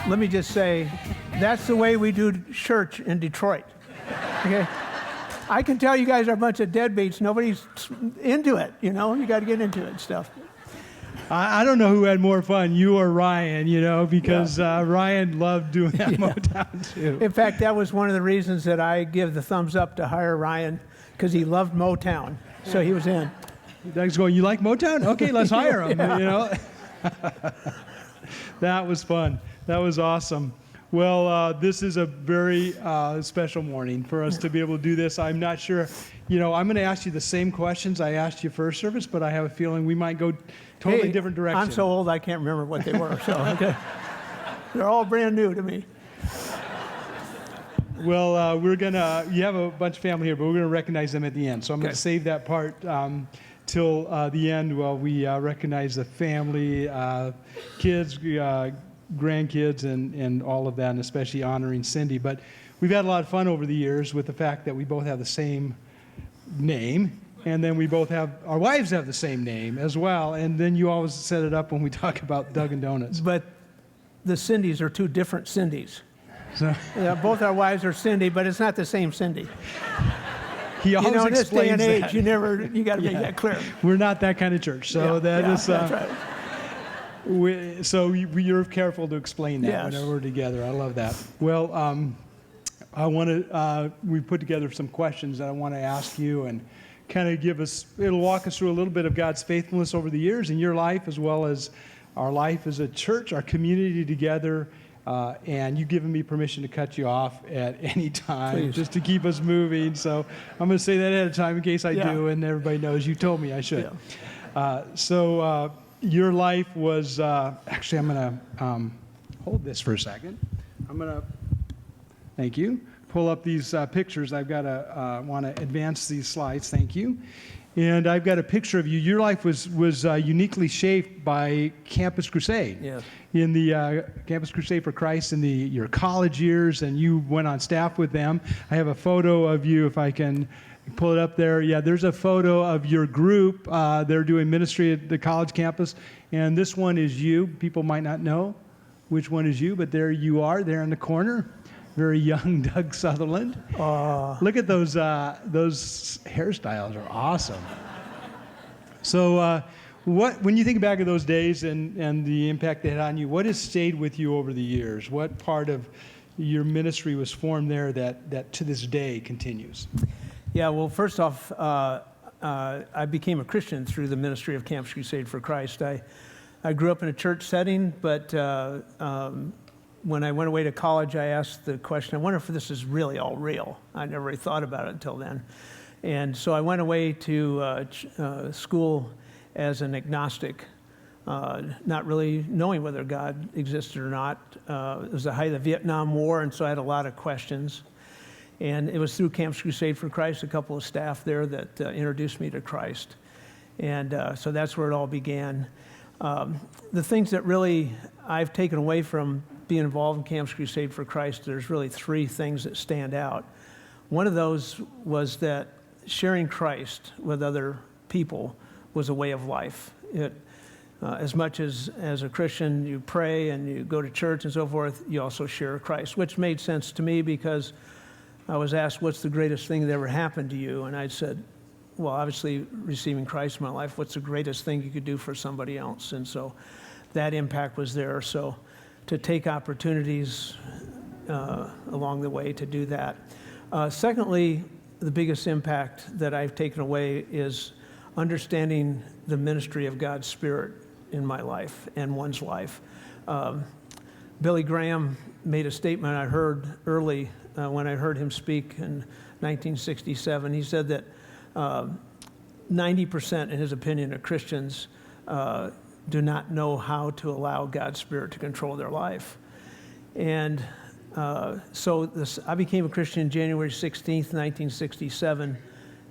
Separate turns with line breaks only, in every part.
let me just say, that's the way we do church in Detroit. Okay? I can tell you guys are a bunch of deadbeats. Nobody's into it, you know? You got to get into it and stuff.
I don't know who had more fun, you or Ryan, you know, because Ryan loved doing that Motown too.
In fact, that was one of the reasons that I give the thumbs up to hire Ryan, because he loved Motown. So he was in.
Doug's going, you like Motown? Okay, let's hire him, you know. That was fun. That was awesome. Well, this is a very special morning for us to be able to do this. I'm not sure, you know, I'm going to ask you the same questions I asked you first service, but I have a feeling we might go totally different directions.
I'm so old I can't remember what they were, so okay. They're all brand new to me.
Well, you have a bunch of family here, but we're going to recognize them at the end. So I'm going to save that part till the end while we recognize the family, kids, grandkids, and all of that, and especially honoring Cindy. But we've had a lot of fun over the years with the fact that we both have the same name, and then we both have, our wives have the same name as well, and then you always set it up when we talk about Doug and Donuts.
But the Cindys are two different Cindys.
So,
both our wives are Cindy, but it's not the same Cindy.
He always
in this day and age,
that.
you got to make that clear.
We're not that kind of church, so
that's right.
So you're careful to explain that whenever we're together. I love that. Well, I want to. We put together some questions that I want to ask you, and kind of it'll walk us through a little bit of God's faithfulness over the years in your life, as well as our life as a church, our community together. And you've given me permission to cut you off at any time, just to keep us moving. So I'm going to say that ahead of time in case I do, and everybody knows you told me I should. Yeah. Your life was, actually I'm going to hold this for a second. I'm going to, thank you, pull up these pictures. I've got to, want to advance these slides, thank you. And I've got a picture of you. Your life was uniquely shaped by Campus Crusade.
Yes.
In the Campus Crusade for Christ in your college years, and you went on staff with them. I have a photo of you, if I can pull it up there. Yeah, there's a photo of your group. They're doing ministry at the college campus, and this one is you. People might not know which one is you, but there you are, there in the corner. Very young Doug Sutherland. Look at those hairstyles are awesome. So when you think back of those days and the impact they had on you, what has stayed with you over the years? What part of your ministry was formed there that to this day continues?
Yeah, well, first off, I became a Christian through the ministry of Campus Crusade for Christ. I grew up in a church setting, but when I went away to college, I asked the question, I wonder if this is really all real. I never really thought about it until then. And so I went away to school as an agnostic, not really knowing whether God existed or not. It was the height of the Vietnam War, and so I had a lot of questions. And it was through Campus Crusade for Christ, a couple of staff there that introduced me to Christ. And so that's where it all began. The things that really I've taken away from being involved in Campus Crusade for Christ, there's really three things that stand out. One of those was that sharing Christ with other people was a way of life. As much as a Christian, you pray and you go to church and so forth, you also share Christ, which made sense to me because I was asked, what's the greatest thing that ever happened to you? And I said, well, obviously receiving Christ in my life, what's the greatest thing you could do for somebody else? And so that impact was there. So to take opportunities along the way to do that. Secondly, the biggest impact that I've taken away is understanding the ministry of God's Spirit in my life and one's life. Billy Graham made a statement I heard early when I heard him speak in 1967. He said that 90%, in his opinion, of Christians do not know how to allow God's Spirit to control their life. And I became a Christian January 16th, 1967.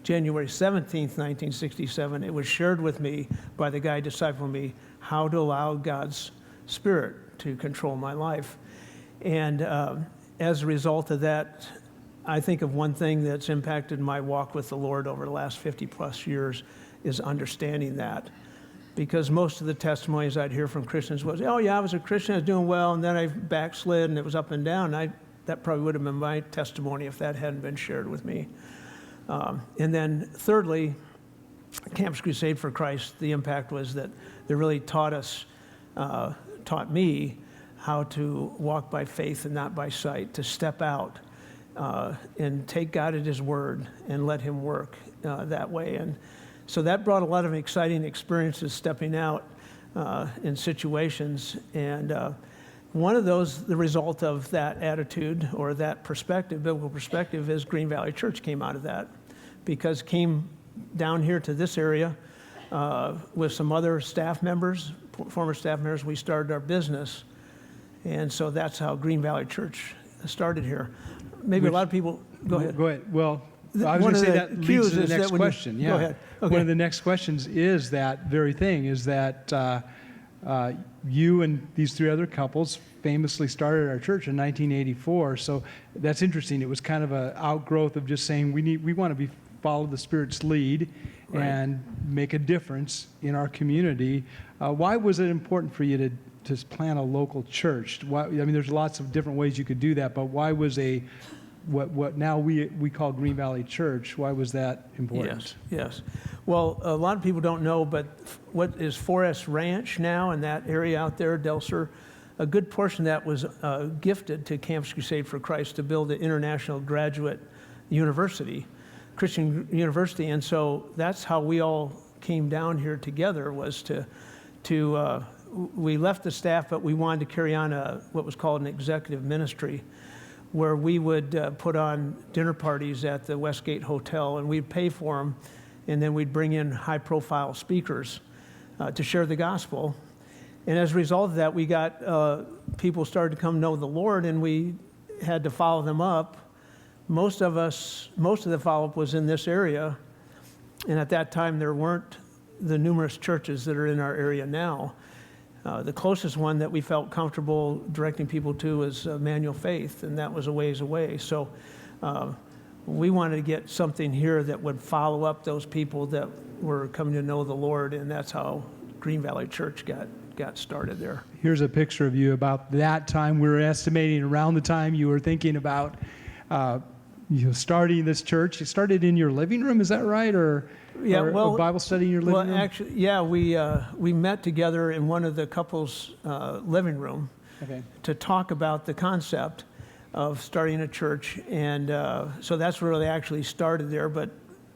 January 17th, 1967, it was shared with me by the guy discipling me how to allow God's Spirit to control my life. And as a result of that, I think of one thing that's impacted my walk with the Lord over the last 50 plus years is understanding that. because most of the testimonies I'd hear from Christians was, oh yeah, I was a Christian, I was doing well, and then I backslid, and it was up and down. That probably would have been my testimony if that hadn't been shared with me. And then thirdly, Campus Crusade for Christ, the impact was that they really taught me how to walk by faith and not by sight, to step out and take God at His word and let Him work that way. And so that brought a lot of exciting experiences stepping out in situations. And one of those, the result of that attitude or that perspective, biblical perspective, is Green Valley Church came out of that, because came down here to this area with some other staff members, former staff members. We started our business, and so that's how Green Valley Church started here. Maybe a lot of people, go ahead.
Go ahead. Well, I was going to say that leads to the next question.
Go ahead. Okay.
One of the next questions is that very thing, is that you and these three other couples famously started our church in 1984. So that's interesting. It was kind of an outgrowth of just saying we want to follow the Spirit's lead, right, and make a difference in our community. Why was it important for you to plant a local church? Why, I mean, there's lots of different ways you could do that, but why was what now we call Green Valley Church, why was that important?
Yes. Well, a lot of people don't know, but what is Forest Ranch now in that area out there, Del Sur, a good portion of that was gifted to Campus Crusade for Christ to build an international graduate university, Christian university. And so that's how we all came down here together, was we left the staff, but we wanted to carry on what was called an executive ministry, where we would put on dinner parties at the Westgate Hotel, and we'd pay for them, and then we'd bring in high-profile speakers to share the gospel. And as a result of that, we got people started to come know the Lord, and we had to follow them up. Most of the follow-up was in this area, and at that time there weren't the numerous churches that are in our area now. The closest one that we felt comfortable directing people to was Manual Faith, and that was a ways away. So we wanted to get something here that would follow up those people that were coming to know the Lord, and that's how Green Valley Church got started there.
Here's a picture of you about that time. We're estimating around the time you were thinking about starting this church. You started in your living room, is that right? Or a Bible study in your living room?
Well, actually, yeah, we met together in one of the couple's living room, okay, to talk about the concept of starting a church. And so that's where they actually started there. But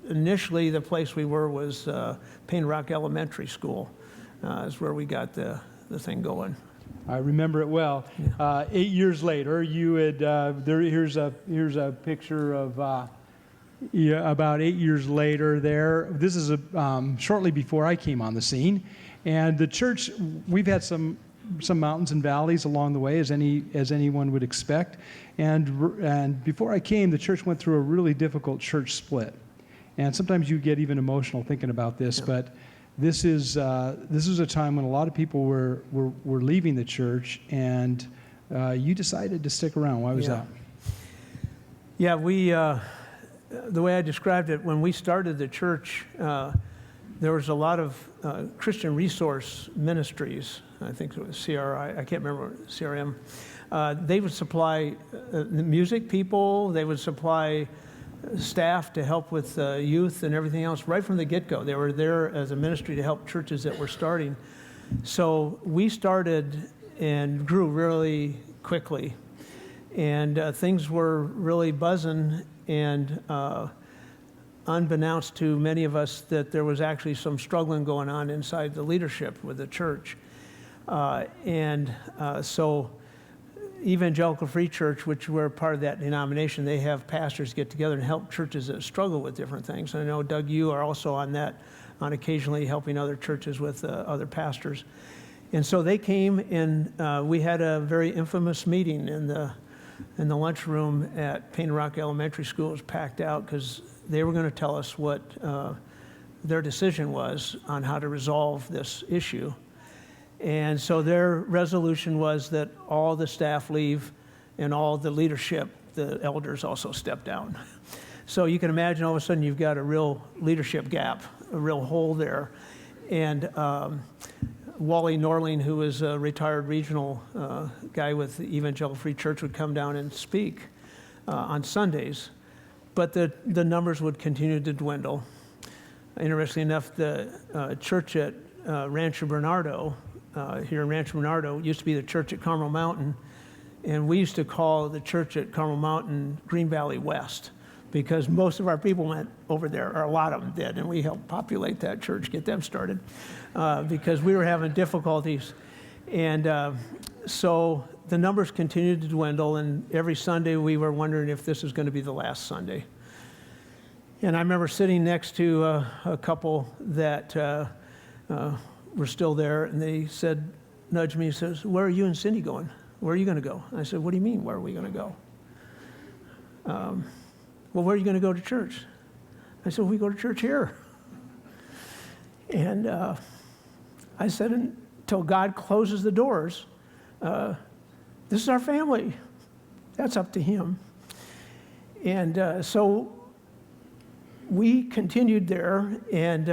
initially, the place we were was Painted Rock Elementary School. Is where we got the thing going.
I remember it well. Yeah. 8 years later, you had here's a picture of about 8 years later. There, this is shortly before I came on the scene, and the church. We've had some mountains and valleys along the way, as anyone would expect. And before I came, the church went through a really difficult church split, and sometimes you get even emotional thinking about this, yeah. But this is a time when a lot of people were leaving the church, and you decided to stick around. Why was that?
Yeah, we the way I described it, when we started the church, there was a lot of Christian resource ministries. I think it was CRI. I can't remember, CRM. They would supply the music people. They would supply staff to help with youth and everything else right from the get-go. They were there as a ministry to help churches that were starting. So we started and grew really quickly, and things were really buzzing, and unbeknownst to many of us that there was actually some struggling going on inside the leadership with the church. So Evangelical Free Church, which we're part of that denomination, they have pastors get together and help churches that struggle with different things. And I know, Doug, you are also on that, on occasionally helping other churches with other pastors. And so they came, and we had a very infamous meeting in the lunchroom at Painted Rock Elementary School. It was packed out because they were going to tell us what their decision was on how to resolve this issue. And so their resolution was that all the staff leave and all the leadership, the elders, also step down. So you can imagine all of a sudden you've got a real leadership gap, a real hole there. And Wally Norling, who was a retired regional guy with the Evangelical Free Church, would come down and speak on Sundays. But the numbers would continue to dwindle. Interestingly enough, the church at Rancho Bernardo, here in Rancho Bernardo, used to be the church at Carmel Mountain. And we used to call the church at Carmel Mountain Green Valley West, because most of our people went over there, or a lot of them did, and we helped populate that church, get them started, because we were having difficulties. And so the numbers continued to dwindle, and every Sunday we were wondering if this was going to be the last Sunday. And I remember sitting next to a couple that were still there, and they nudged me and says, "Where are you and Cindy going? Where are you going to go?" I said, "What do you mean, where are we going to go?" "Well, where are you going to go to church?" I said, "Well, we go to church here." And I said, "Until God closes the doors, this is our family. That's up to Him." And so we continued there, and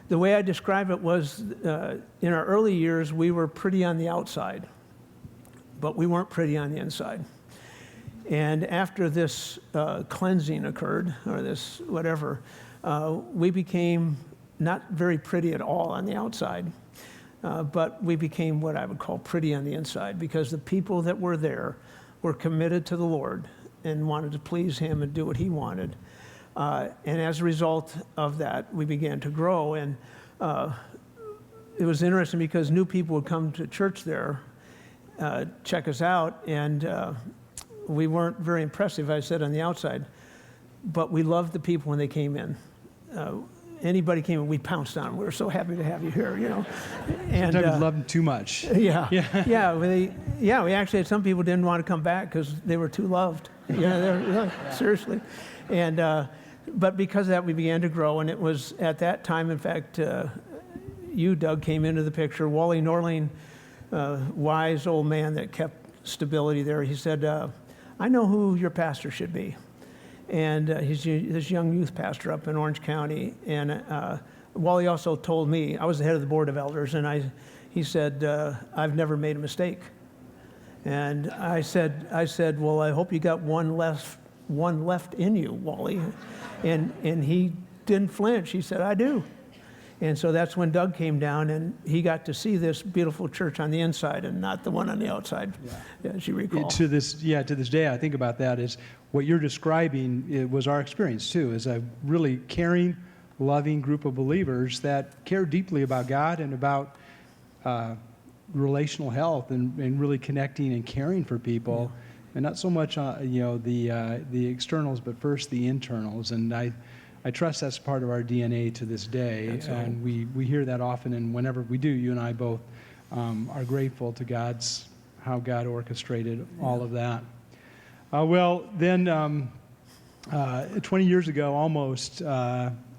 the way I describe it was, in our early years, we were pretty on the outside, but we weren't pretty on the inside. And after this cleansing occurred, or this whatever, we became not very pretty at all on the outside, but we became what I would call pretty on the inside, because the people that were there were committed to the Lord and wanted to please Him and do what He wanted. And as a result of that, we began to grow. And it was interesting because new people would come to church there, check us out, and we weren't very impressive, I said, on the outside, but we loved the people when they came in. Anybody came in, we pounced on them. We were so happy to have you here, you know. And
sometimes love them too much.
Yeah, yeah. We actually had some people didn't want to come back because they were too loved. Seriously. And but because of that, we began to grow, and it was at that time, in fact, you, Doug, came into the picture. Wally Norling, wise old man that kept stability there, he said, "I know who your pastor should be." And he's this young youth pastor up in Orange County. And Wally also told me, I was the head of the board of elders, and he said, "I've never made a mistake." And I said, "Well, I hope you got one left in you, Wally." And he didn't flinch. He said, "I do." And so that's when Doug came down, and he got to see this beautiful church on the inside and not the one on the outside, as you recall.
To this day, I think about that is what you're describing. It was our experience too, is a really caring, loving group of believers that care deeply about God and about relational health and really connecting and caring for people, and not so much the externals, but first the internals. And I trust that's part of our DNA to this day.
Absolutely.
And we hear that often, and whenever we do, you and I both are grateful to how God orchestrated all of that. Well, then 20 years ago, almost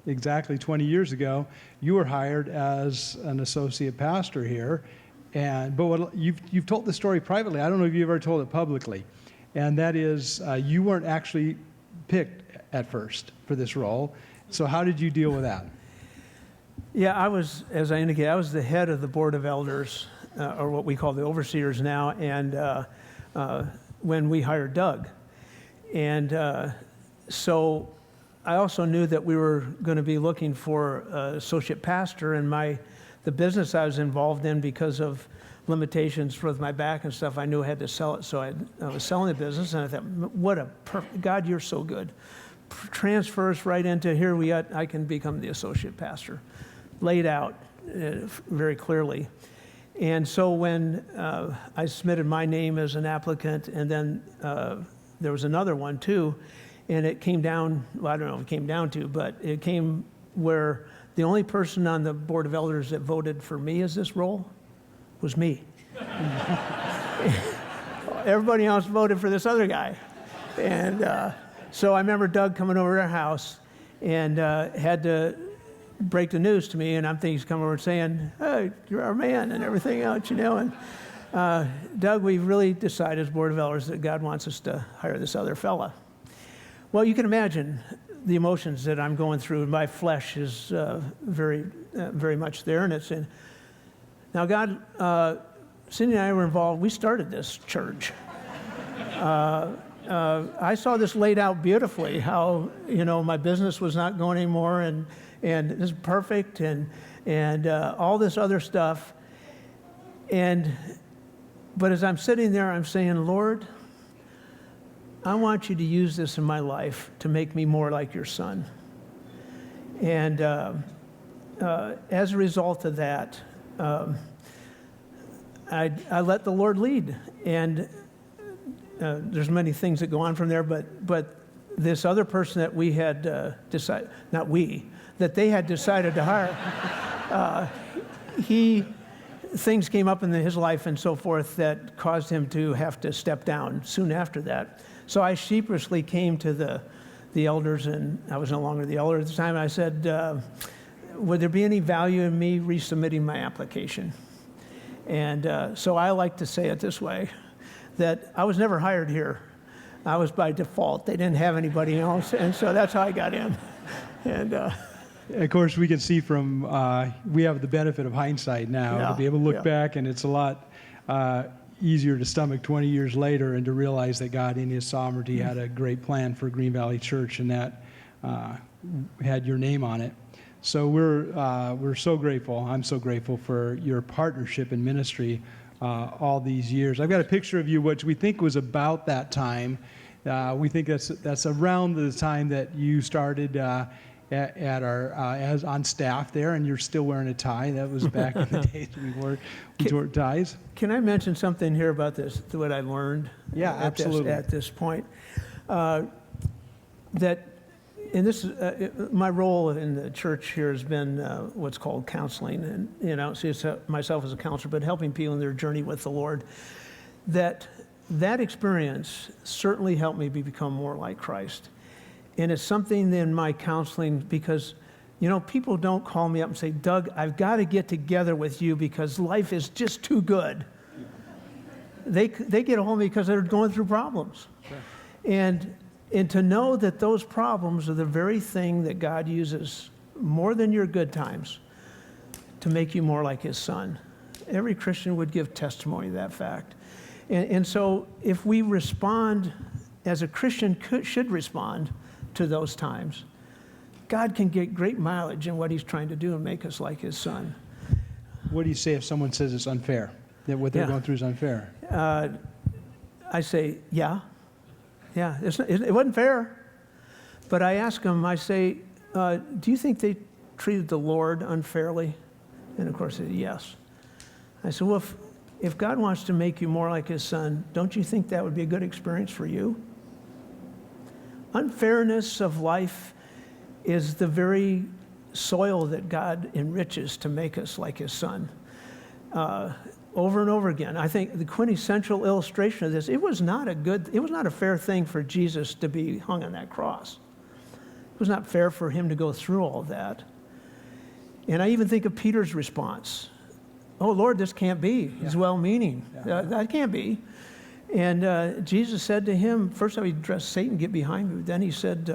exactly 20 years ago, you were hired as an associate pastor here. But you've told the story privately. I don't know if you've ever told it publicly. And that is, you weren't actually picked at first for this role. So how did you deal with that?
Yeah, as I indicated, I was the head of the board of elders, or what we call the overseers now, and when we hired Doug. And so I also knew that we were going to be looking for an associate pastor, and the business I was involved in, because of limitations with my back and stuff, I knew I had to sell it. So I was selling the business, and I thought, God, you're so good. Transfer us right into here. I can become the associate pastor. Laid out very clearly. And so when I submitted my name as an applicant, and then there was another one too, and it came down, well, I don't know if it came down to, but it came where the only person on the board of elders that voted for me as this role was me. Everybody else voted for this other guy. And so I remember Doug coming over to our house and had to break the news to me, and I'm thinking he's coming over and saying, "Hey, you're our man," and everything else, you know. And Doug, we've really decided as board of elders that God wants us to hire this other fella. Well, you can imagine the emotions that I'm going through. My flesh is very much there, and it's in. Now, God, Cindy and I were involved. We started this church. I saw this laid out beautifully. How my business was not going anymore, and this is perfect, and all this other stuff. But as I'm sitting there, I'm saying, Lord, I want you to use this in my life to make me more like your son. And as a result of that, I let the Lord lead. And there's many things that go on from there, but this other person that we had decided, not we, that they had decided to hire, things came up in his life and so forth that caused him to have to step down soon after that. So I sheepishly came to the elders, and I was no longer the elder at the time, and I said, would there be any value in me resubmitting my application? And so I like to say it this way, that I was never hired here. I was by default. They didn't have anybody else, and so that's how I got in. And
of course, we can see from, we have the benefit of hindsight now to be able to look back, and it's a lot easier to stomach 20 years later and to realize that God in his sovereignty had a great plan for Green Valley Church, and that had your name on it. So we're so grateful. I'm so grateful for your partnership in ministry all these years. I've got a picture of you, which we think was about that time. We think that's around the time that you started at our as on staff there, and you're still wearing a tie. That was back in the days we wore ties.
Can I mention something here about this? What I learned?
Yeah, absolutely.
At this point, that. And this is my role in the church here has been what's called counseling, and see myself as a counselor, but helping people in their journey with the Lord. That experience certainly helped me become more like Christ, and it's something in my counseling because, people don't call me up and say, Doug, I've got to get together with you because life is just too good. They get a hold of me because they're going through problems, sure. And to know that those problems are the very thing that God uses more than your good times to make you more like his son. Every Christian would give testimony to that fact. And so if we respond as a Christian should respond to those times, God can get great mileage in what he's trying to do and make us like his son.
What do you say if someone says it's unfair, that what they're going through is unfair?
I say, yeah. Yeah, it wasn't fair. But I ask them, I say, do you think they treated the Lord unfairly? And of course they said, yes. I said, well, if God wants to make you more like his son, don't you think that would be a good experience for you? Unfairness of life is the very soil that God enriches to make us like his son. Over and over again. I think the quintessential illustration of this, it was not a fair thing for Jesus to be hung on that cross. It was not fair for him to go through all of that. And I even think of Peter's response. Oh, Lord, this can't be. He's well-meaning. That can't be. And Jesus said to him, first time he addressed Satan, get behind me. Then he said,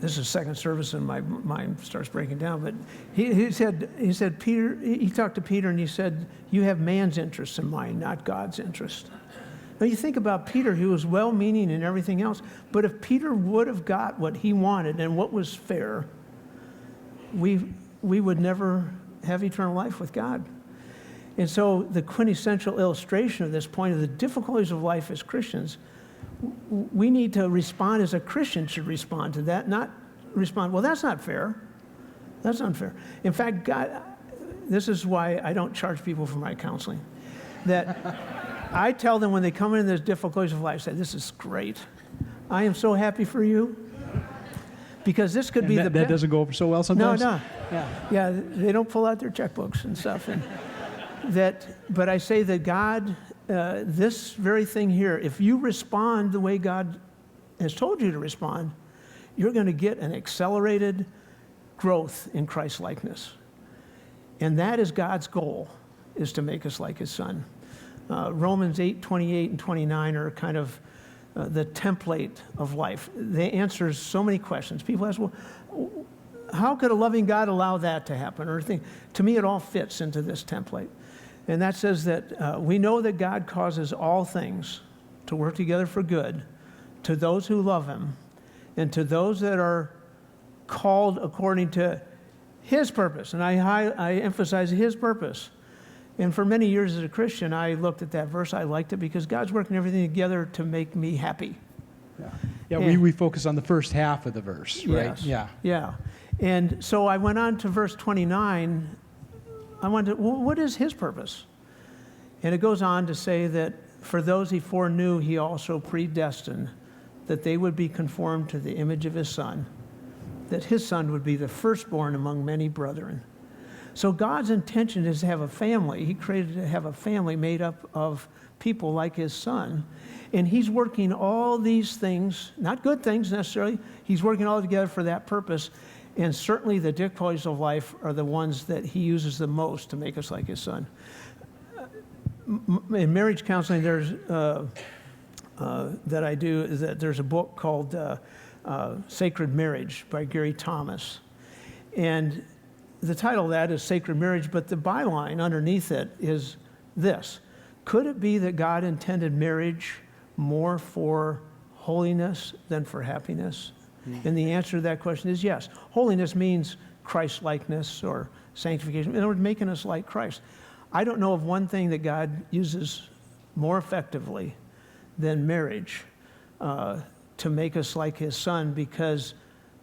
this is second service and my mind starts breaking down, but he said, Peter, he talked to Peter and he said, you have man's interest in mind, not God's interest. Now you think about Peter, he was well-meaning and everything else, but if Peter would have got what he wanted and what was fair, we would never have eternal life with God. And so the quintessential illustration of this point of the difficulties of life as Christians, we need to respond as a Christian should respond to that, not respond, well, that's not fair. That's unfair. In fact, God, this is why I don't charge people for my counseling. That I tell them when they come in those difficulties of life, I say, this is great. I am so happy for you. Because this could be the best.
That doesn't go over so well sometimes?
No. Yeah, they don't pull out their checkbooks and stuff. But I say that God, this very thing here, if you respond the way God has told you to respond, you're going to get an accelerated growth in Christ-likeness. And that is God's goal, is to make us like his son. Romans 8:28 and 29 are kind of the template of life. They answer so many questions. People ask, well, how could a loving God allow that to happen? Or think, to me, it all fits into this template. And that says that we know that God causes all things to work together for good to those who love him and to those that are called according to his purpose. And I emphasize his purpose. And for many years as a Christian, I looked at that verse. I liked it because God's working everything together to make me happy.
Yeah, we focus on the first half of the verse, right?
Yes. Yeah. And so I went on to verse 29. I wondered, well, what is his purpose? And it goes on to say that for those he foreknew, he also predestined that they would be conformed to the image of his Son, that his Son would be the firstborn among many brethren. So God's intention is to have a family. He created to have a family made up of people like his Son. And he's working all these things, not good things necessarily, he's working all together for that purpose. And certainly the difficulties of life are the ones that he uses the most to make us like his Son. In marriage counseling, there's that I do is that there's a book called Sacred Marriage by Gary Thomas. And the title of that is Sacred Marriage, but the byline underneath it is this: could it be that God intended marriage more for holiness than for happiness? And the answer to that question is yes. Holiness means Christ-likeness or sanctification. In other words, making us like Christ. I don't know of one thing that God uses more effectively than marriage to make us like his Son, because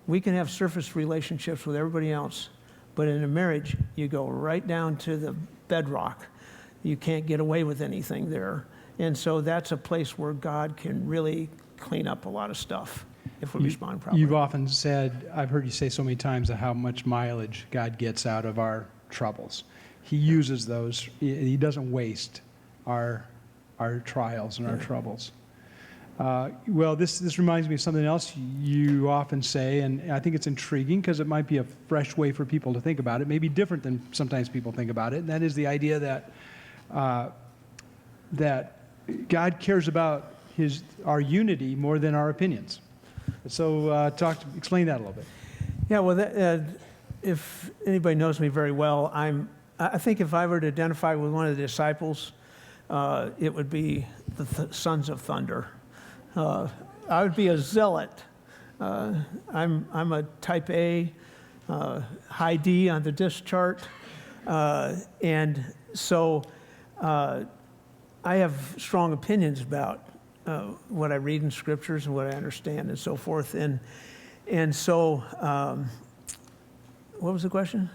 we can have surface relationships with everybody else, but in a marriage, you go right down to the bedrock. You can't get away with anything there. And so that's a place where God can really clean up a lot of stuff if we respond properly.
You've often said, I've heard you say so many times, how much mileage God gets out of our troubles. He uses those. He doesn't waste our trials and our troubles. Well, this reminds me of something else you often say, and I think it's intriguing because it might be a fresh way for people to think about it, maybe different than sometimes people think about it, and that is the idea that God cares about our unity more than our opinions. So explain that a little bit.
Yeah, well, if anybody knows me very well, I think if I were to identify with one of the disciples, it would be the sons of thunder. I would be a zealot. I'm a type A, high D on the disc chart. And so I have strong opinions about what I read in scriptures and what I understand and so forth. And so, what was the question?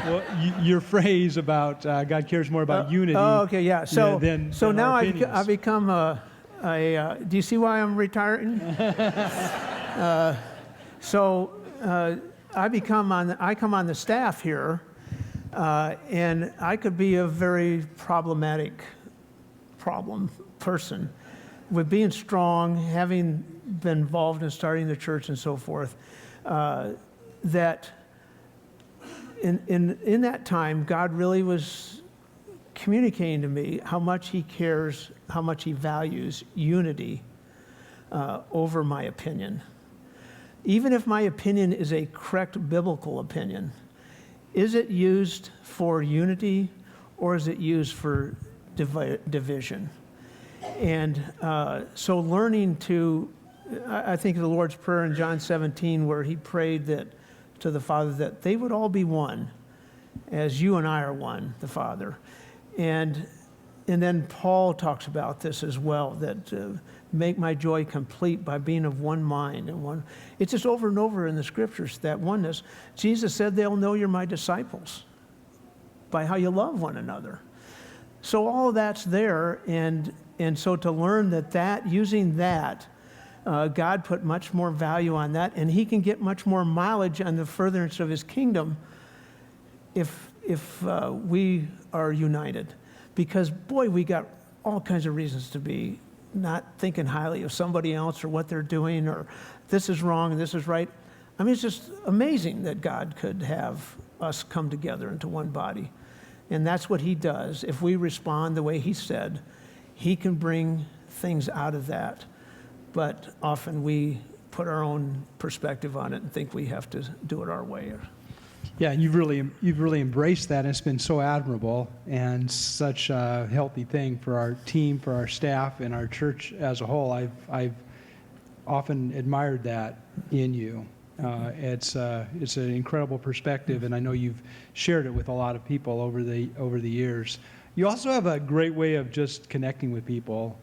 Well, your phrase about God cares more about unity.
Oh, okay, yeah. So,
than
now
our
I've become do you see why I'm retiring? I come on the staff here, and I could be a very problem person with being strong, having been involved in starting the church and so forth, that in that time, God really was communicating to me how much he cares, how much he values unity over my opinion. Even if my opinion is a correct biblical opinion, is it used for unity or is it used for division? And so learning I think of the Lord's Prayer in John 17, where he prayed to the Father that they would all be one, as you and I are one, the Father. And then Paul talks about this as well, that make my joy complete by being of one mind and one. It's just over and over in the scriptures, that oneness. Jesus said they'll know you're my disciples by how you love one another. So all of that's there, and so to learn using that, God put much more value on that, and he can get much more mileage on the furtherance of his kingdom if we are united. Because, boy, we got all kinds of reasons to be not thinking highly of somebody else or what they're doing, or this is wrong and this is right. I mean, it's just amazing that God could have us come together into one body. And that's what he does. If we respond the way he said, he can bring things out of that but often we put our own perspective on it and think we have to do it our way.
Yeah, and you've really embraced that, and it's been so admirable and such a healthy thing for our team, for our staff, and our church as a whole. I've often admired that in you. It's an incredible perspective, and I know you've shared it with a lot of people over the years. You also have a great way of just connecting with people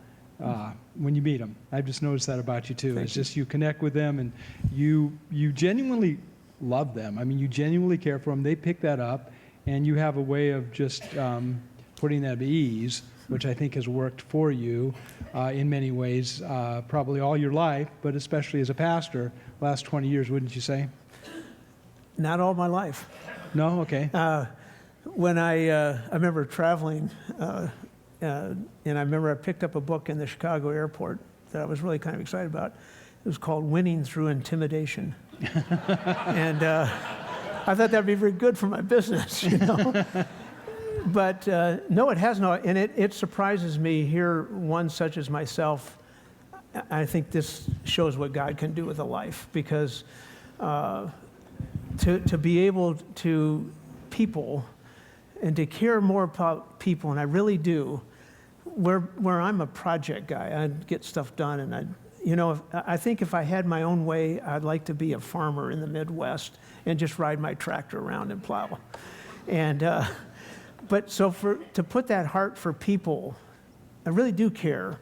when you meet them. I've just noticed that about you too. It's just you connect with them, and you genuinely love them. I mean, you genuinely care for them. They pick that up, and you have a way of just putting that at ease, which I think has worked for you in many ways, probably all your life, but especially as a pastor, last 20 years, wouldn't you say?
Not all my life.
No? Okay.
When I remember traveling, and I remember I picked up a book in the Chicago airport that I was really kind of excited about. It was called Winning Through Intimidation. And I thought that'd be very good for my business, you know. But no, it has not. And it surprises me here, one such as myself. I think this shows what God can do with a life, because to be able to people and to care more about people, and I really do, where I'm a project guy, I get stuff done, and I think if I had my own way, I'd like to be a farmer in the Midwest and just ride my tractor around and plow. And but so to put that heart for people, I really do care,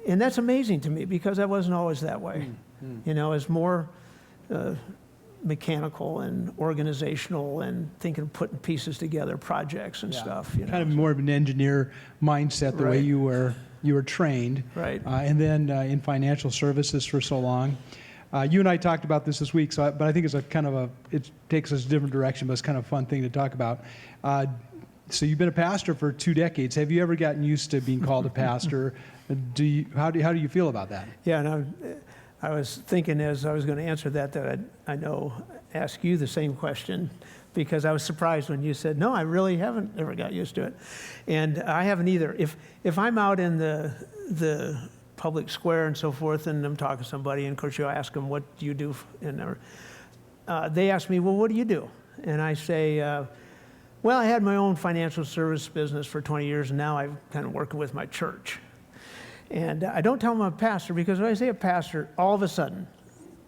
and that's amazing to me, because I wasn't always that way. You know, it's more mechanical and organizational and thinking of putting pieces together, projects and stuff. You know?
Kind of more of an engineer mindset, the way you were trained.
Right.
And then in financial services for so long. You and I talked about this week, but I think it's it takes us a different direction, but it's kind of a fun thing to talk about. So you've been a pastor for 2 decades. Have you ever gotten used to being called a pastor? How do you feel about that?
Yeah, and I was thinking as I was going to answer that ask you the same question, because I was surprised when you said, no, I really haven't ever got used to it. And I haven't either. If I'm out in the public square and so forth, and I'm talking to somebody, and of course you ask them, what do you do? And they ask me, well, what do you do? And I say, well, I had my own financial service business for 20 years, and now I'm kind of working with my church. And I don't tell them I'm a pastor, because when I say a pastor, all of a sudden,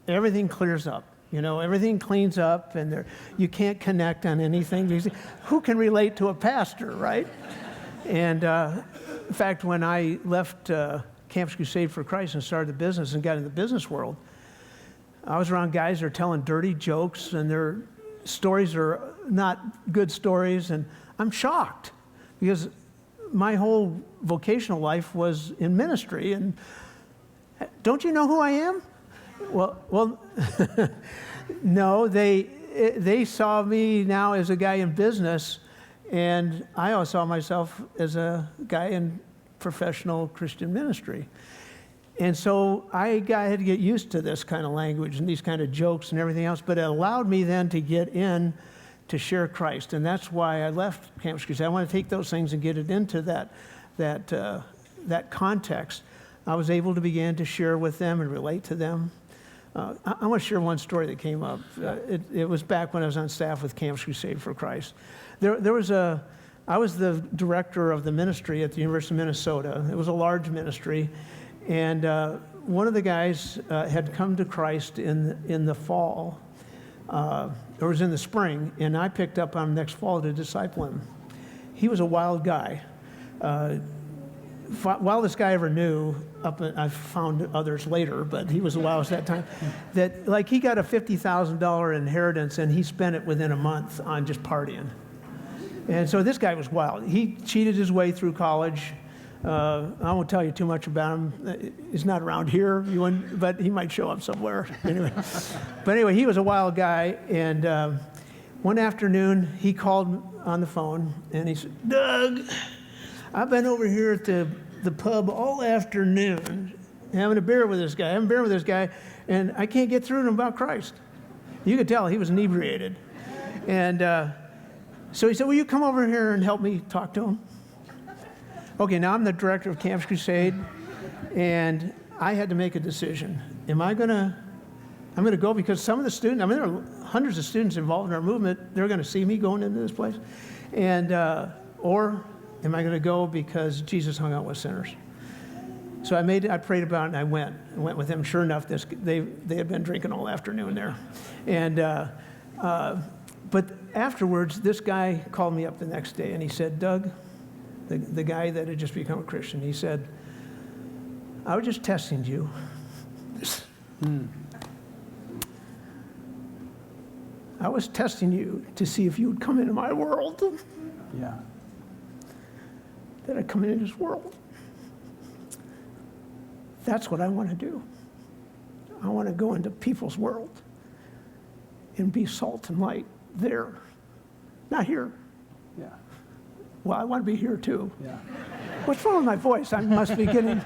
everything clears up. You know, everything cleans up, and you can't connect on anything. Who can relate to a pastor, right? And in fact, when I left Campus Crusade for Christ and started the business and got in the business world, I was around guys that are telling dirty jokes, and their stories are not good stories, and I'm shocked, because my whole vocational life was in ministry. And don't you know who I am? Well, no, they saw me now as a guy in business, and I always saw myself as a guy in professional Christian ministry. And so I had to get used to this kind of language and these kind of jokes and everything else, but it allowed me then to get in to share Christ. And that's why I left Campus Crusade. I want to take those things and get it into that context. I was able to begin to share with them and relate to them. I want to share one story that came up. It was back when I was on staff with Campus Crusade for Christ. I was the director of the ministry at the University of Minnesota. It was a large ministry, and one of the guys had come to Christ in the fall. It was in the spring, and I picked up on him next fall to disciple him. He was a wild guy. Wildest guy I ever knew. I found others later, but he was the wildest at that time. That, like, he got a $50,000 inheritance, and he spent it within a month on just partying. And so this guy was wild. He cheated his way through college. I won't tell you too much about him. He's not around here, but he might show up somewhere. Anyway, he was a wild guy. And one afternoon, he called on the phone, and he said, Doug, I've been over here at the pub all afternoon having a beer with this guy, and I can't get through to him about Christ. You could tell he was inebriated. And so he said, will you come over here and help me talk to him? Okay, now I'm the director of Campus Crusade, and I had to make a decision. I'm going to go because some of the students, there are hundreds of students involved in our movement. They're going to see me going into this place. And, or am I going to go because Jesus hung out with sinners? So I prayed about it, and I went with him. Sure enough, they had been drinking all afternoon there. And, but afterwards, this guy called me up the next day, and he said, Doug, the guy that had just become a Christian, he said, I was just testing you. I was testing you to see if you would come into my world.
Yeah.
That I come into this world. That's what I want to do. I want to go into people's world and be salt and light there, not here.
Yeah.
Well, I want to be here too.
Yeah.
What's wrong with my voice? I must be getting.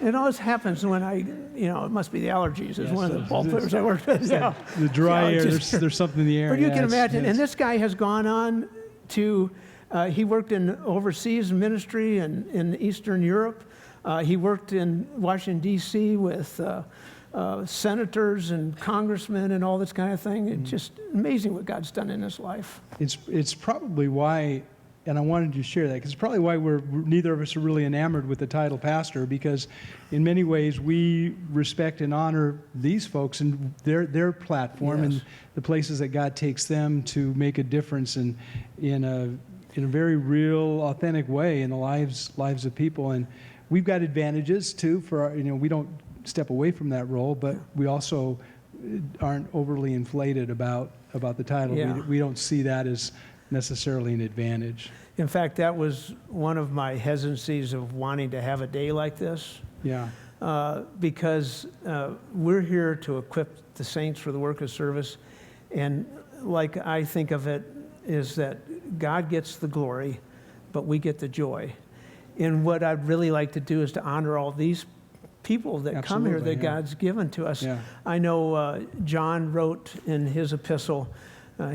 It always happens when it must be the allergies. Is one of the ball players I worked with. Yeah.
The dry air, there's something in the air.
But you can imagine, and this guy has gone on to, he worked in overseas ministry in Eastern Europe. He worked in Washington, D.C. with senators and congressmen and all this kind of thing. It's just amazing what God's done in his life.
It's probably why, and I wanted to share that, because it's probably why neither of us are really enamored with the title pastor, because in many ways we respect and honor these folks and their platform and the places that God takes them to make a difference in a very real, authentic way in the lives of people. And we've got advantages too for we don't step away from that role, but we also aren't overly inflated about the title.
Yeah.
We don't see that as necessarily an advantage.
In fact, that was one of my hesitancies of wanting to have a day like this.
Yeah.
Because we're here to equip the saints for the work of service. And like I think of it is that God gets the glory, but we get the joy. And what I'd really like to do is to honor all these people that come here that God's given to us. Yeah. I know John wrote in his epistle,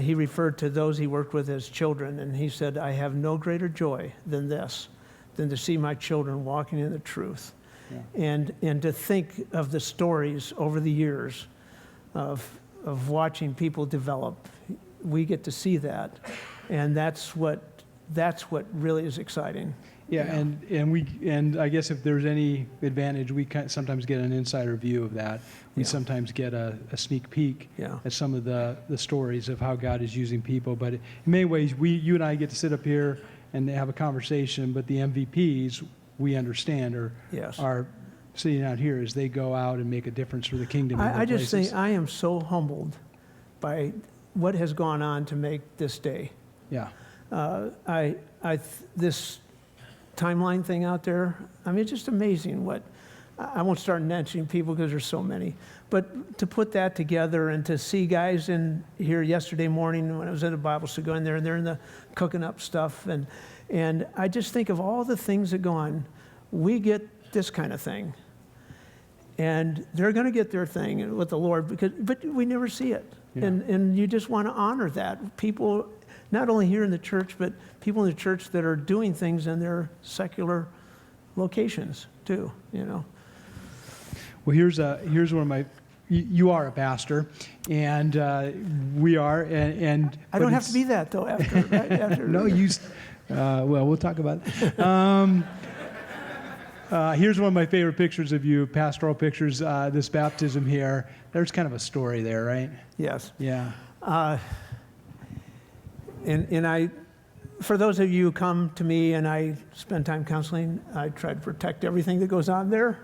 he referred to those he worked with as children, and he said, I have no greater joy than this, than to see my children walking in the truth. Yeah. And to think of the stories over the years of watching people develop. We get to see that, and that's what really is exciting.
Yeah, and I guess if there's any advantage, we sometimes get an insider view of that. We sometimes get a sneak peek at some of the stories of how God is using people. But in many ways, you and I get to sit up here and have a conversation, but the MVPs, we understand, are sitting out here as they go out and make a difference for the kingdom.
I just think I am so humbled by what has gone on to make this day.
Yeah.
This timeline thing out there, it's just amazing what, I won't start mentioning people because there's so many, but to put that together and to see guys in here yesterday morning when I was in the Bible study going there and they're in the cooking up stuff and I just think of all the things that go on. We get this kind of thing and they're going to get their thing with the Lord but we never see it. Yeah. And you just want to honor that. People, not only here in the church, but people in the church that are doing things in their secular locations too,
Well, here's one of my, you are a pastor, and we are, and
I don't have to be that though after, right? After
no, well, we'll talk about it. Here's one of my favorite pictures of you, pastoral pictures, this baptism here. There's kind of a story there, right?
Yes.
Yeah.
And I, for those of you who come to me and I spend time counseling, I try to protect everything that goes on there.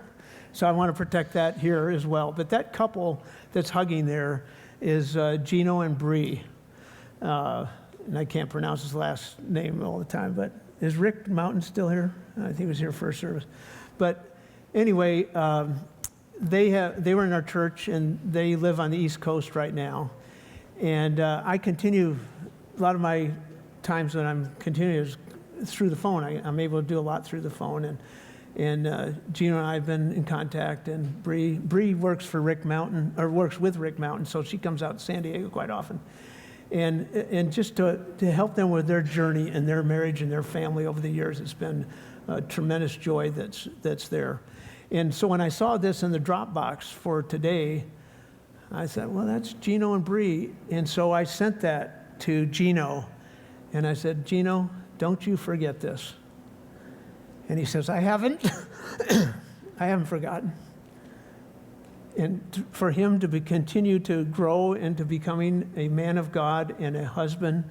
So I want to protect that here as well. But that couple that's hugging there is Gino and Bree. And I can't pronounce his last name all the time, but is Rick Mountain still here? I think he was here first service. But anyway, they were in our church and they live on the East Coast right now. And I continue, a lot of my times when I'm continuing is through the phone. I'm able to do a lot through the phone. And Gino and I have been in contact, and Bree works for Rick Mountain, or works with Rick Mountain, so she comes out to San Diego quite often. And just to help them with their journey and their marriage and their family over the years, it's been a tremendous joy that's there. And so when I saw this in the Dropbox for today, I said, well, that's Gino and Bree. And so I sent that to Gino, and I said, Gino, don't you forget this. And he says, I haven't. I haven't forgotten. And for him to continue to grow into becoming a man of God and a husband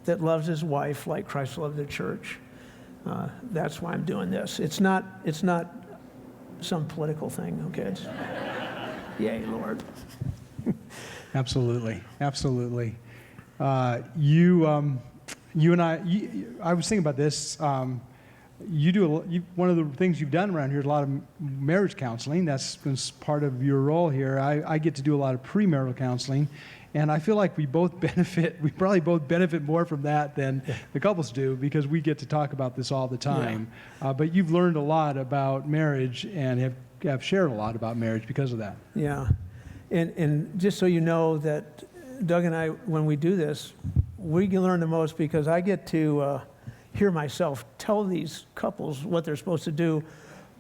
that loves his wife like Christ loved the church, that's why I'm doing this. It's not some political thing, okay? It's, yay, Lord.
Absolutely, absolutely. You and I was thinking about this. You do one of the things you've done around here is a lot of marriage counseling. That's been part of your role here. I get to do a lot of premarital counseling, and I feel like we both benefit. We probably both benefit more from that than the couples do, because we get to talk about this all the time. Yeah. But you've learned a lot about marriage and have shared a lot about marriage because of that.
Yeah, and just so you know that Doug and I, when we do this, we can learn the most because I get to hear myself tell these couples what they're supposed to do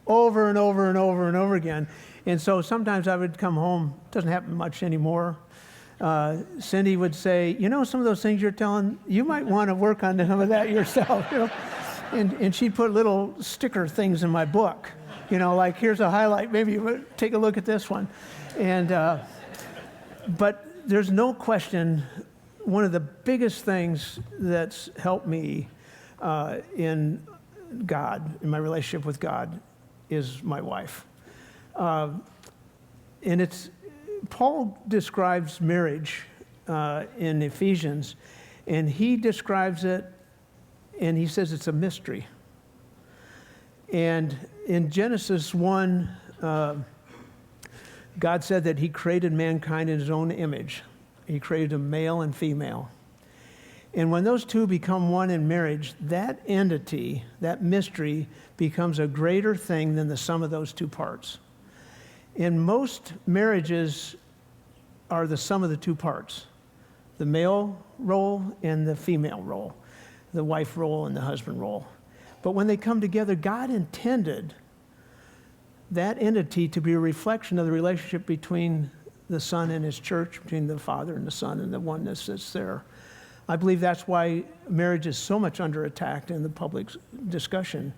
over and over and over and over again. And so sometimes I would come home, it doesn't happen much anymore. Cindy would say, you know, some of those things you're telling, you might want to work on some of that yourself, you know. And she'd put little sticker things in my book, you know, like here's a highlight, maybe you take a look at this one. And, but there's no question, one of the biggest things that's helped me in God, in my relationship with God, is my wife. And it's, Paul describes marriage in Ephesians, and he describes it, and he says it's a mystery. And in Genesis 1, God said that he created mankind in his own image. He created them male and female. And when those two become one in marriage, that entity, that mystery, becomes a greater thing than the sum of those two parts. And most marriages are the sum of the two parts, the male role and the female role, the wife role and the husband role. But when they come together, God intended that entity to be a reflection of the relationship between the Son and his church, between the Father and the Son and the oneness that's there. I believe that's why marriage is so much under attack in the public discussion,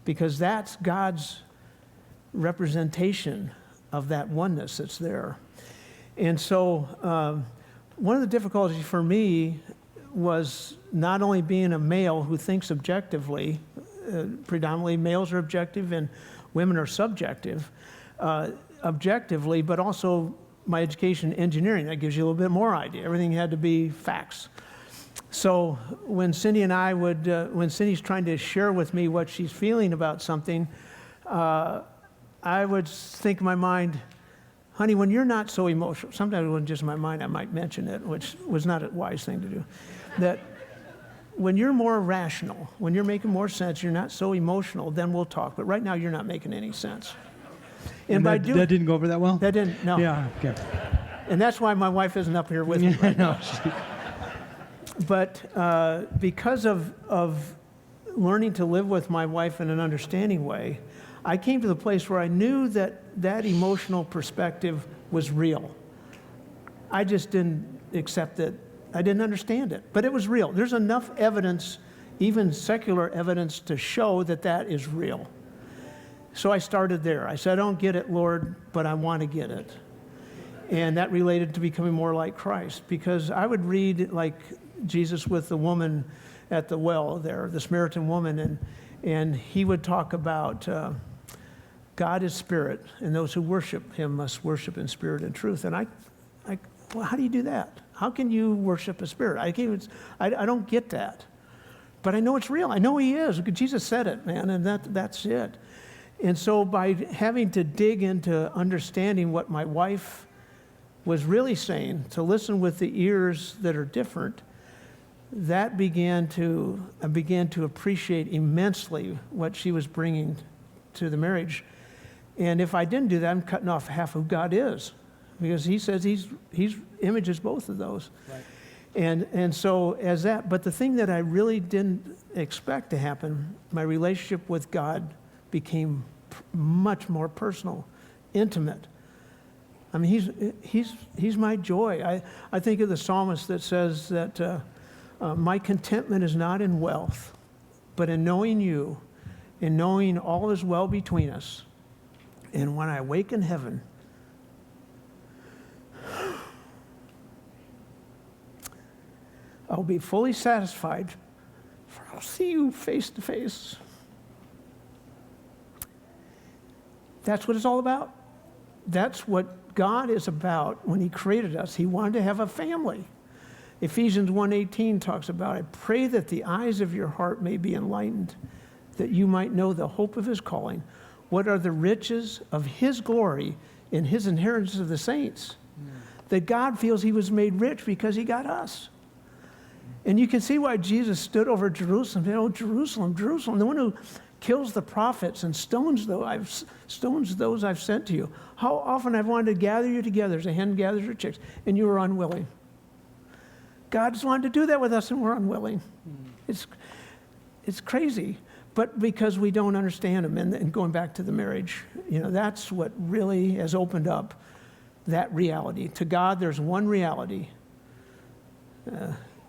because that's God's representation of that oneness that's there. And so one of the difficulties for me was not only being a male who thinks objectively, predominantly males are objective and women are subjective, objectively, but also my education in engineering, that gives you a little bit more idea. Everything had to be facts. So when Cindy and I would, when Cindy's trying to share with me what she's feeling about something, I would think in my mind, honey, when you're not so emotional, sometimes it wasn't just in my mind, I might mention it, which was not a wise thing to do, that when you're more rational, when you're making more sense, you're not so emotional, then we'll talk. But right now, you're not making any sense.
And that didn't go over that well?
That didn't, no.
Yeah, okay.
And that's why my wife isn't up here with me right now. But because of learning to live with my wife in an understanding way, I came to the place where I knew that that emotional perspective was real. I just didn't accept it. I didn't understand it, but it was real. There's enough evidence, even secular evidence, to show that that is real. So I started there. I said, I don't get it, Lord, but I want to get it. And that related to becoming more like Christ, because I would read like Jesus with the woman at the well there, the Samaritan woman, and he would talk about God is spirit, and those who worship him must worship in spirit and truth. And well, how do you do that? How can you worship a spirit? I don't get that. But I know it's real. I know he is. Jesus said it, man, and that's it. And so by having to dig into understanding what my wife was really saying, to listen with the ears that are different, that I began to appreciate immensely what she was bringing to the marriage. And if I didn't do that, I'm cutting off half of who God is, because he says he's images both of those. Right. And so as that, but the thing that I really didn't expect to happen, my relationship with God became much more personal, intimate. I mean, he's my joy. I think of the psalmist that says that my contentment is not in wealth, but in knowing you, in knowing all is well between us. And when I wake in heaven, I'll be fully satisfied, for I'll see you face to face. That's what it's all about. That's what God is about when he created us. He wanted to have a family. Ephesians 1:18 talks about, I pray that the eyes of your heart may be enlightened, that you might know the hope of his calling. What are the riches of his glory in his inheritance of the saints? That God feels he was made rich because he got us. And you can see why Jesus stood over Jerusalem and said, oh, Jerusalem, Jerusalem, the one who kills the prophets and stones those I've sent to you. How often I've wanted to gather you together as a hen gathers her chicks, and you were unwilling. God's wanted to do that with us, and we're unwilling. It's crazy, but because we don't understand him. And going back to the marriage, that's what really has opened up that reality. To God, there's one reality.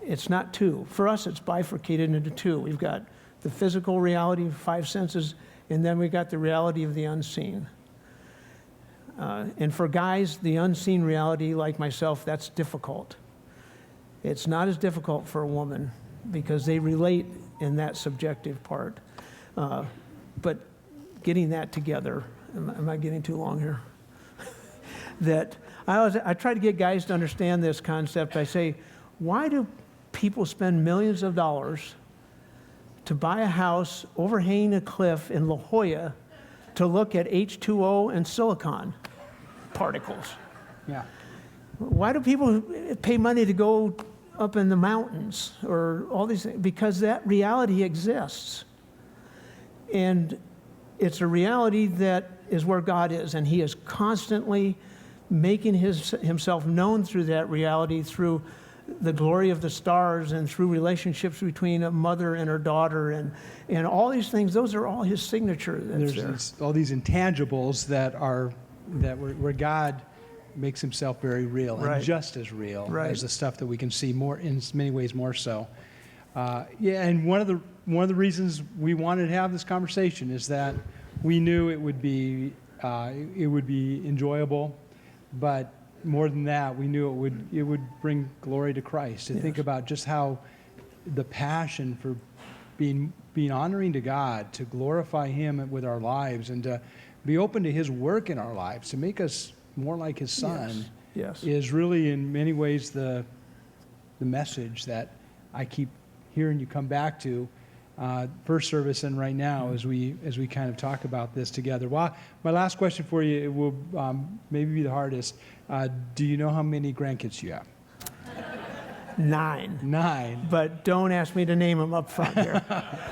It's not two. For us, it's bifurcated into two. We've got the physical reality, 5 senses, and then we've got the reality of the unseen. And for guys, the unseen reality, like myself, that's difficult. It's not as difficult for a woman because they relate in that subjective part. But getting that together, am I getting too long here? That I try to get guys to understand this concept. I say, why do people spend millions of dollars to buy a house overhanging a cliff in La Jolla to look at H2O and silicon particles?
Yeah.
Why do people pay money to go up in the mountains or all these things? Because that reality exists. And it's a reality that is where God is, and he is constantly making himself known through that reality, through the glory of the stars and through relationships between a mother and her daughter and all these things. Those are all his signature.
There's all these intangibles where God makes himself very real,
right,
and just as real,
right,
as the stuff that we can see more, in many ways more so. And one of the reasons we wanted to have this conversation is that we knew it would be enjoyable, but more than that, we knew it would bring glory to Christ. To think about just how the passion for being honoring to God, to glorify him with our lives, and to be open to his work in our lives, to make us more like his son, is really in many ways the message that I keep hearing you come back to first service and right now as we kind of talk about this together. Well, my last question for you, it will maybe be the hardest. Do you know how many grandkids you have?
9.
9.
But don't ask me to name them up front here.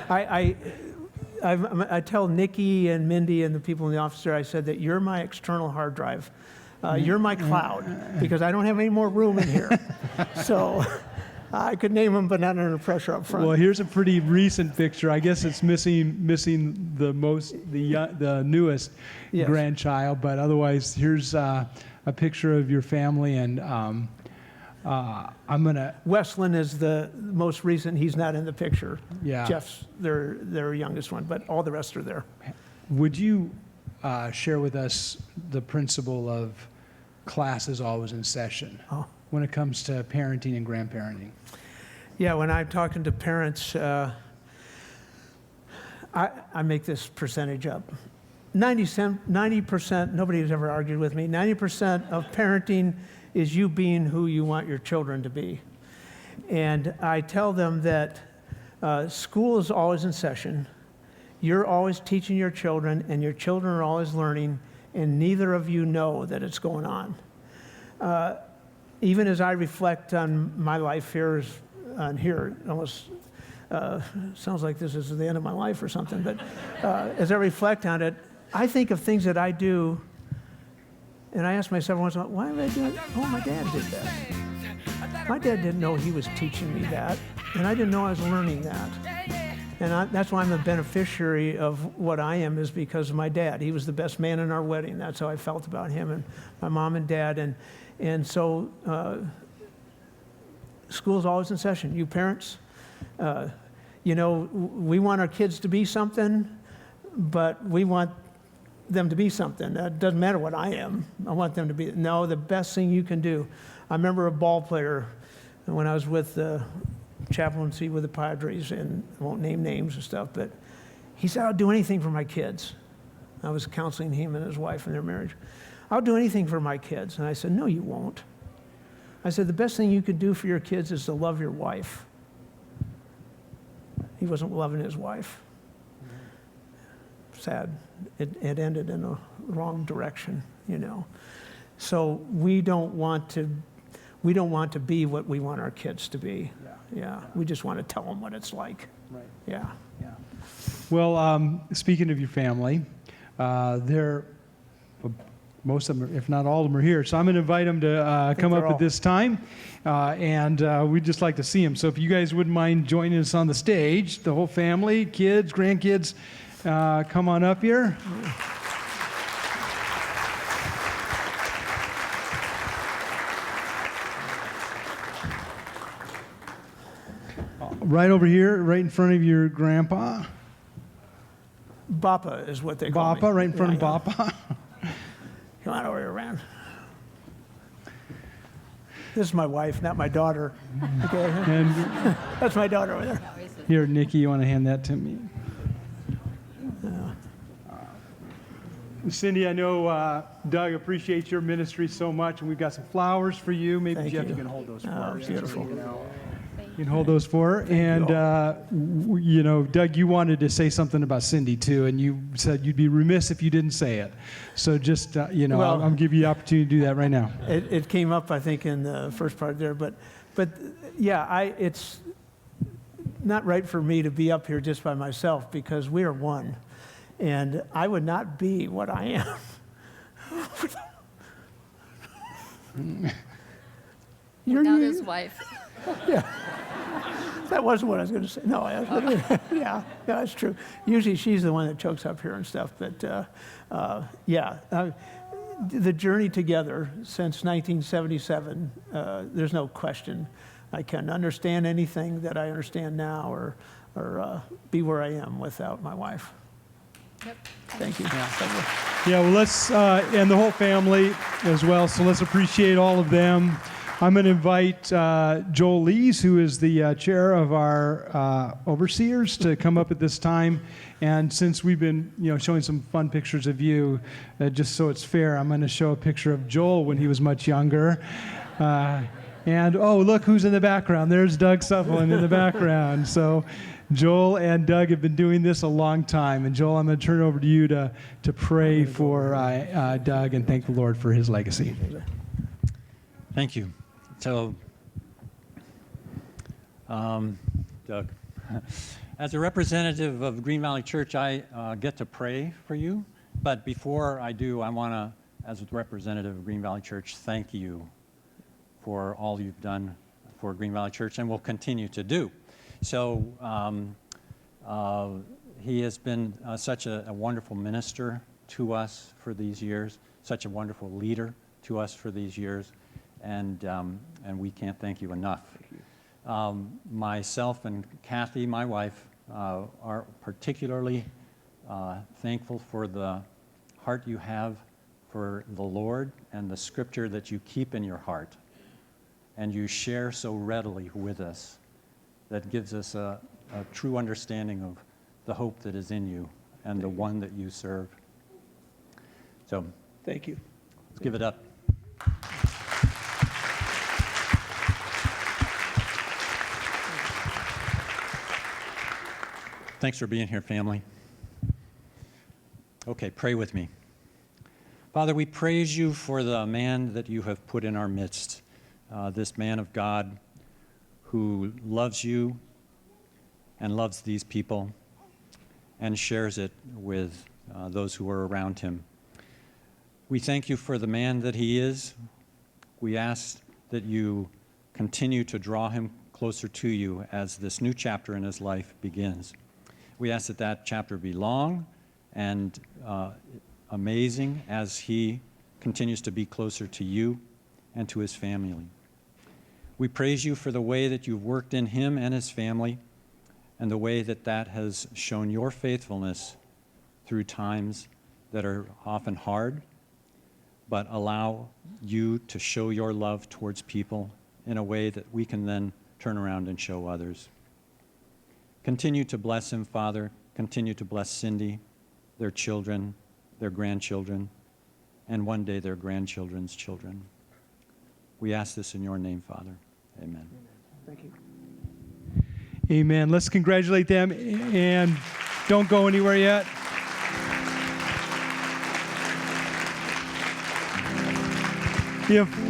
I tell Nikki and Mindy and the people in the office there, I said that you're my external hard drive. You're my cloud, because I don't have any more room in here. So I could name them, but not under pressure up front.
Well, here's a pretty recent picture. I guess it's missing the newest grandchild, but otherwise, here's a picture of your family, and I'm gonna.
Westland is the most recent. He's not in the picture.
Yeah.
Jeff's their youngest one, but all the rest are there.
Would you share with us the principle of class is always in session when it comes to parenting and grandparenting?
Yeah, when I'm talking to parents, I make this percentage up. 90%, nobody has ever argued with me, 90% of parenting is you being who you want your children to be. And I tell them that school is always in session. You're always teaching your children, and your children are always learning, and neither of you know that it's going on. Even as I reflect on my life here, it almost sounds like this is the end of my life or something, but as I reflect on it, I think of things that I do, and I ask myself once in a while, why am I doing that? Oh, my dad did that. My dad didn't know he was teaching me that, and I didn't know I was learning that. And that's why I'm a beneficiary of what I am, is because of my dad. He was the best man in our wedding. That's how I felt about him and my mom and dad. And so school's always in session. You parents, we want our kids to be something, but we want them to be something. It doesn't matter what I am. I want them to be. No, the best thing you can do. I remember a ball player when I was with the chaplaincy with the Padres, and I won't name names and stuff, but he said, I'll do anything for my kids. I was counseling him and his wife in their marriage. I'll do anything for my kids. And I said, no, you won't. I said, the best thing you could do for your kids is to love your wife. He wasn't loving his wife. Sad. It ended in a wrong direction, So we don't want to be what we want our kids to be. Yeah. We just want to tell them what it's like.
Right.
Yeah.
Yeah. Well, speaking of your family, most of them, if not all of them, are here. So I'm going to invite them to come up at this time, and we'd just like to see them. So if you guys wouldn't mind joining us on the stage, the whole family, kids, grandkids, come on up here. Right over here, right in front of your grandpa.
Bappa is what they call me.
Bappa, right in front of Bappa.
Come on over here, Rand. This is my wife, not my daughter. Okay.
And
that's my daughter over there.
Here, Nikki, you want to hand that to me? Cindy, I know Doug appreciates your ministry so much, and we've got some flowers for you. Maybe
Thank
Jeff,
you.
you can hold those for
Oh,
her.
beautiful.
You can hold those for her. And, Doug, you wanted to say something about Cindy, too, and you said you'd be remiss if you didn't say it. So just,
Well,
I'm giving you the opportunity to do that right now.
It came up, I think, in the first part there. But yeah, it's not right for me to be up here just by myself, because we are one. And I would not be what I am.
Without his wife.
Yeah. That wasn't what I was going to say. No, yeah, that's true. Usually she's the one that chokes up here and stuff. But the journey together since 1977, there's no question I can understand anything that I understand now or be where I am without my wife.
Yep.
Thank you.
Yeah, well, let's, and the whole family as well, so let's appreciate all of them. I'm going to invite Joel Lees, who is the chair of our overseers, to come up at this time. And since we've been, showing some fun pictures of you, just so it's fair, I'm going to show a picture of Joel when he was much younger. And, look who's in the background. There's Doug Sutherland in the background. So Joel and Doug have been doing this a long time. And Joel, I'm going to turn it over to you to pray for Doug and thank the Lord for his legacy.
Thank you. So, Doug, as a representative of Green Valley Church, I get to pray for you. But before I do, I want to, as a representative of Green Valley Church, thank you for all you've done for Green Valley Church and will continue to do. So he has been such a wonderful minister to us for these years, such a wonderful leader to us for these years, and we can't thank you enough. Myself and Kathy, my wife, are particularly thankful for the heart you have for the Lord and the scripture that you keep in your heart and you share so readily with us. That gives us a true understanding of the hope that is in you and the one that you serve. So,
Thank you.
Let's give it up. Thanks for being here, family. Okay, pray with me. Father, we praise you for the man that you have put in our midst, this man of God who loves you and loves these people and shares it with those who are around him. We thank you for the man that he is. We ask that you continue to draw him closer to you as this new chapter in his life begins. We ask that that chapter be long and amazing as he continues to be closer to you and to his family. We praise you for the way that you've worked in him and his family, and the way that that has shown your faithfulness through times that are often hard, but allow you to show your love towards people in a way that we can then turn around and show others. Continue to bless him, Father. Continue to bless Cindy, their children, their grandchildren, and one day their grandchildren's children. We ask this in your name, Father. Amen.
Thank you.
Amen. Let's congratulate them, and don't go anywhere yet. If